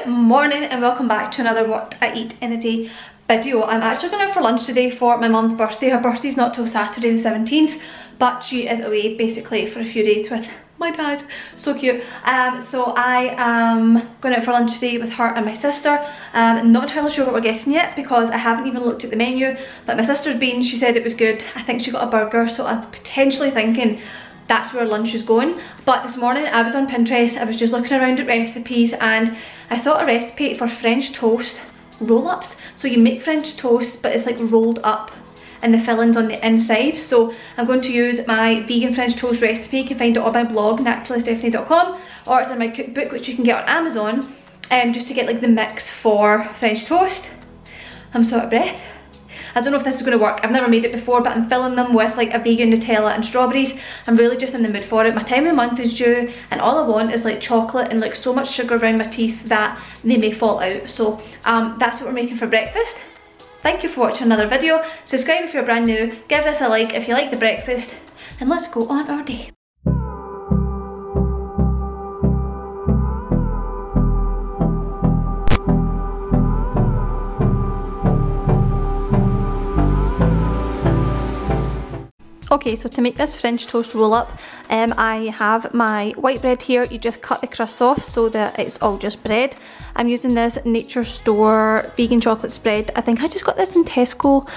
morning and welcome back to another what I eat in a day video. I'm actually going out for lunch today for my mum's birthday. Her birthday's not till Saturday the 17th, but she is away basically for a few days with my dad. So cute. So I am going out for lunch today with her and my sister. Not entirely sure what we're getting yet because I haven't even looked at the menu, but my sister's been, she said it was good. I think she got a burger, so I'm potentially thinking that's where lunch is going. But this morning I was on Pinterest, I was just looking around at recipes and I saw a recipe for French toast roll-ups. So you make French toast but it's like rolled up and the fillings on the inside. So I'm going to use my vegan French toast recipe. You can find it on my blog naturallystephanie.com, or it's in my cookbook which you can get on Amazon, just to get like the mix for French toast. I'm so out of breath. I don't know if this is going to work. I've never made it before, but I'm filling them with like a vegan Nutella and strawberries. I'm really just in the mood for it. My time of the month is due and all I want is like chocolate and like so much sugar around my teeth that they may fall out. So that's what we're making for breakfast. Thank you for watching another video. Subscribe if you're brand new, give this a like if you like the breakfast, and let's go on our day. Okay, so to make this French toast roll up, I have my white bread here. You just cut the crust off so that it's all just bread. I'm using this Nature Store vegan chocolate spread. I think I just got this in Tesco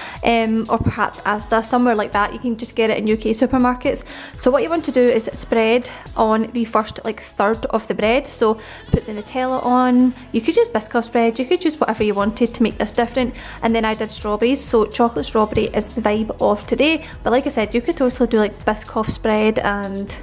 or perhaps Asda, somewhere like that. You can just get it in UK supermarkets. So what you want to do is spread on the first like third of the bread. So put the Nutella on. You could use Biscoff spread, you could use whatever you wanted to make this different. And then I did strawberries, so chocolate strawberry is the vibe of today. But like I said, you could totally do like Biscoff spread and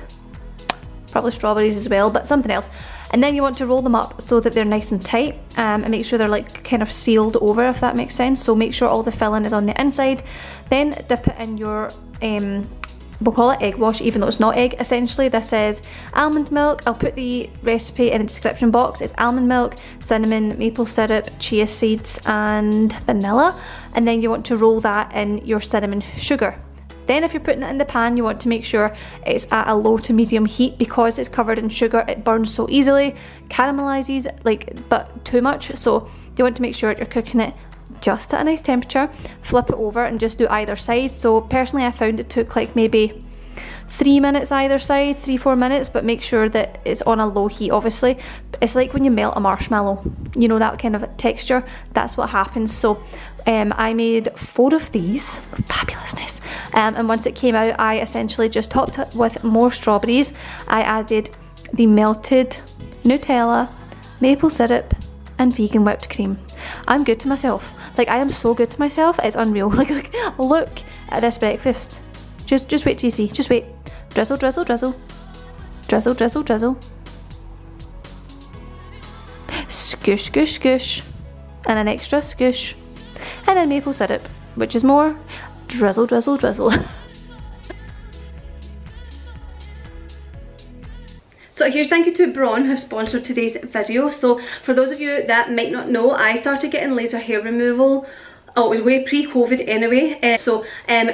probably strawberries as well, but something else. And then you want to roll them up so that they're nice and tight, and make sure they're like kind of sealed over, if that makes sense. So make sure all the filling is on the inside. Then dip it in your we'll call it egg wash, even though it's not egg. Essentially this is almond milk. I'll put the recipe in the description box. It's almond milk, cinnamon, maple syrup, chia seeds and vanilla. And then you want to roll that in your cinnamon sugar. Then if you're putting it in the pan, you want to make sure it's at a low to medium heat because it's covered in sugar. It burns so easily, caramelizes but too much. So you want to make sure you're cooking it just at a nice temperature. Flip it over and just do either side. So personally I found it took like maybe 3 minutes either side, 3-4 minutes, but make sure that it's on a low heat. Obviously it's like when you melt a marshmallow, you know, that kind of texture, that's what happens. So I made 4 of these, fabulousness, and once it came out I essentially just topped it with more strawberries. I added the melted Nutella, maple syrup and vegan whipped cream. I'm good to myself, like I am so good to myself, it's unreal. like look at this breakfast. Just wait till you see, just wait. Drizzle, drizzle, drizzle. Drizzle, drizzle, drizzle. Scoosh, scoosh, scoosh. And an extra scoosh. And then maple syrup, which is more. Drizzle, drizzle, drizzle. So a huge thank you to Braun who sponsored today's video. So for those of you that might not know, I started getting laser hair removal. Oh, it was way pre-COVID anyway.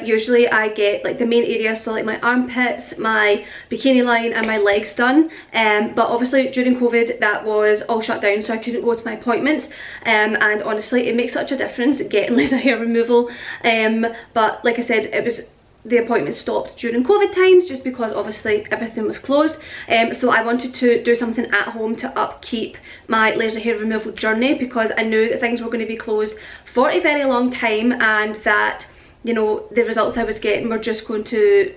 Usually I get like the main areas, so like my armpits, my bikini line and my legs done. But obviously during COVID that was all shut down, so I couldn't go to my appointments. And honestly it makes such a difference getting laser hair removal. But like I said, the appointment stopped during COVID times just because obviously everything was closed. So I wanted to do something at home to upkeep my laser hair removal journey because I knew that things were going to be closed for a very long time and that, you know, the results I was getting were just going to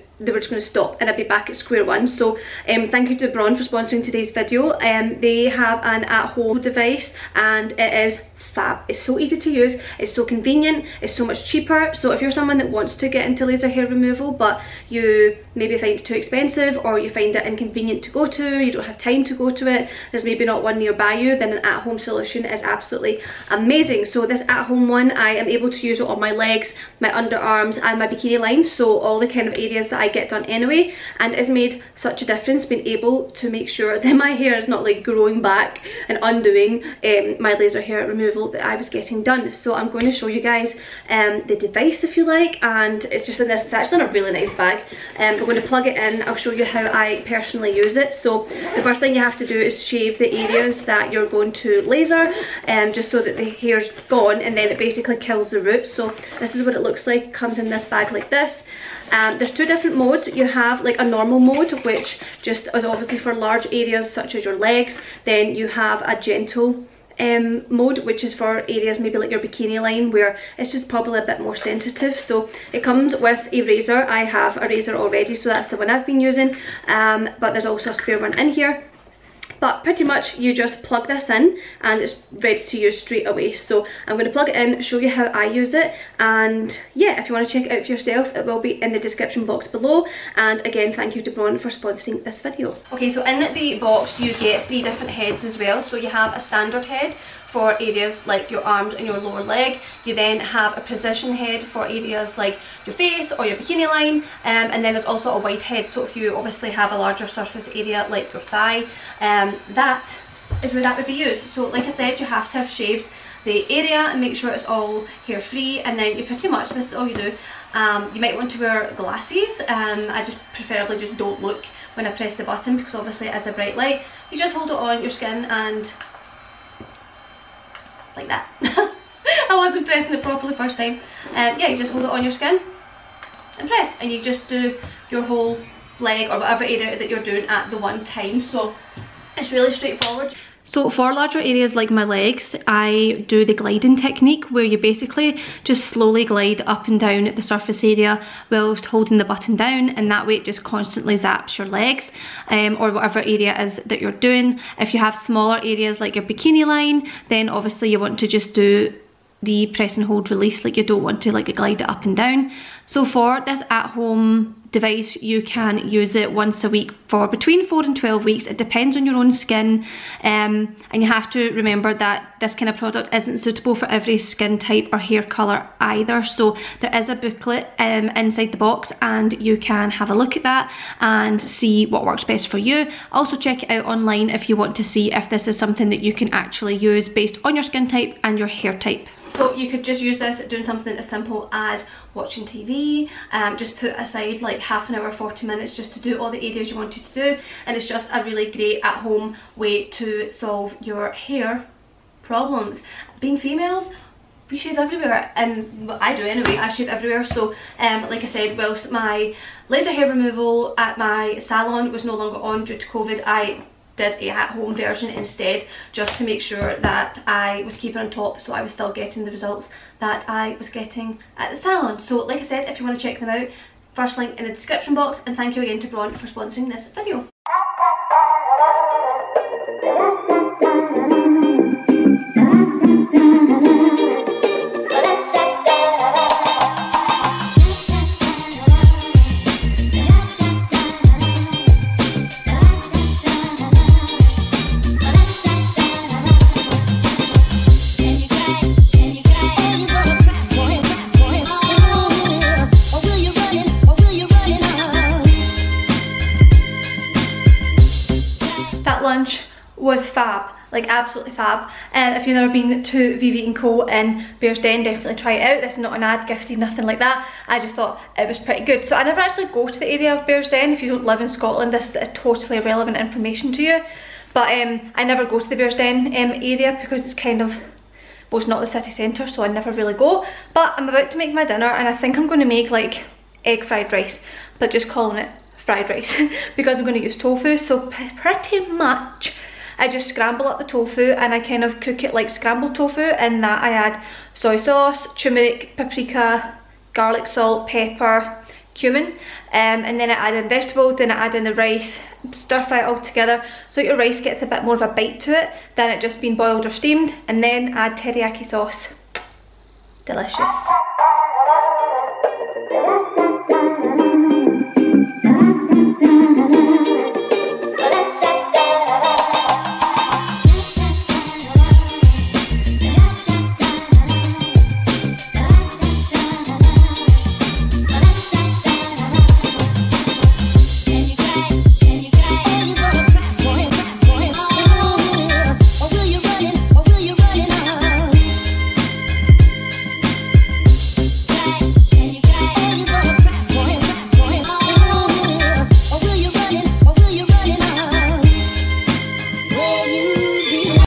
stop and I'd be back at square one. So thank you to Braun for sponsoring today's video. They have an at-home device and it is fab. It's so easy to use, it's so convenient, it's so much cheaper. So if you're someone that wants to get into laser hair removal but you maybe find it too expensive or you find it inconvenient to go to, you don't have time to go to it, there's maybe not one nearby you, then an at-home solution is absolutely amazing. So this at-home one, I am able to use it on my legs, my underarms and my bikini line, so all the kind of areas that I get done anyway, and it's made such a difference being able to make sure that my hair is not like growing back and undoing my laser hair removal removal that I was getting done. So I'm going to show you guys the device if you like, and it's just in this, it's actually in a really nice bag. We're going to plug it in. I'll show you how I personally use it. So the first thing you have to do is shave the areas that you're going to laser, just so that the hair's gone, and then it basically kills the roots. So this is what it looks like. It comes in this bag like this. There's two different modes. You have like a normal mode, which just is obviously for large areas such as your legs. Then you have a gentle mode, which is for areas maybe like your bikini line, where it's just probably a bit more sensitive. So it comes with a razor. I have a razor already, so that's the one I've been using, but there's also a spare one in here. But pretty much you just plug this in and it's ready to use straight away. So I'm going to plug it in, show you how I use it, and yeah, if you want to check it out for yourself, it will be in the description box below. And again, thank you to Braun for sponsoring this video. Okay, so in the box you get 3 different heads as well. So you have a standard head for areas like your arms and your lower leg. You then have a precision head for areas like your face or your bikini line, and then there's also a wide head, so if you obviously have a larger surface area like your thigh, that is where that would be used. So like I said, you have to have shaved the area and make sure it's all hair free, and then you pretty much, this is all you do. You might want to wear glasses. I just preferably just don't look when I press the button, because obviously it is a bright light. You just hold it on your skin and like that. I wasn't pressing it properly first time. Yeah, you just hold it on your skin and press, and you just do your whole leg or whatever area that you're doing at the one time. So it's really straightforward. So for larger areas like my legs, I do the gliding technique, where you basically just slowly glide up and down the surface area whilst holding the button down, and that way it just constantly zaps your legs, or whatever area is that you're doing. If you have smaller areas like your bikini line, then obviously you want to just do the press and hold release, like you don't want to like glide it up and down. So for this at-home device, you can use it once a week for between 4 and 12 weeks. It depends on your own skin, and you have to remember that this kind of product isn't suitable for every skin type or hair colour either. So there is a booklet inside the box, and you can have a look at that and see what works best for you. Also check it out online if you want to see if this is something that you can actually use based on your skin type and your hair type. So you could just use this doing something as simple as watching TV, just put aside like half an hour, 40 minutes just to do all the areas you wanted to do, and it's just a really great at home way to solve your hair problems. Being females, we shave everywhere, and I do anyway, I shave everywhere. So like I said, whilst my laser hair removal at my salon was no longer on due to COVID, I did a at-home version instead, just to make sure that I was keeping on top, so I was still getting the results that I was getting at the salon. So like I said, if you want to check them out, first link in the description box, and thank you again to Braun for sponsoring this video. Lunch was fab, like absolutely fab. If you've never been to VV & Co in Bearsden, definitely try it out. This is not an ad, gifted, nothing like that. I just thought it was pretty good. So I never actually go to the area of Bearsden. If you don't live in Scotland, this is totally irrelevant information to you. But I never go to the Bearsden area because it's kind of, well, it's not the city centre, so I never really go. But I'm about to make my dinner, and I think I'm going to make like egg fried rice, but just calling it fried rice because I'm going to use tofu. So pretty much I just scramble up the tofu and I kind of cook it like scrambled tofu, in that I add soy sauce, turmeric, paprika, garlic, salt, pepper, cumin, and then I add in vegetables, then I add in the rice, stir fry it all together so your rice gets a bit more of a bite to it than it just being boiled or steamed, and then add teriyaki sauce. Delicious.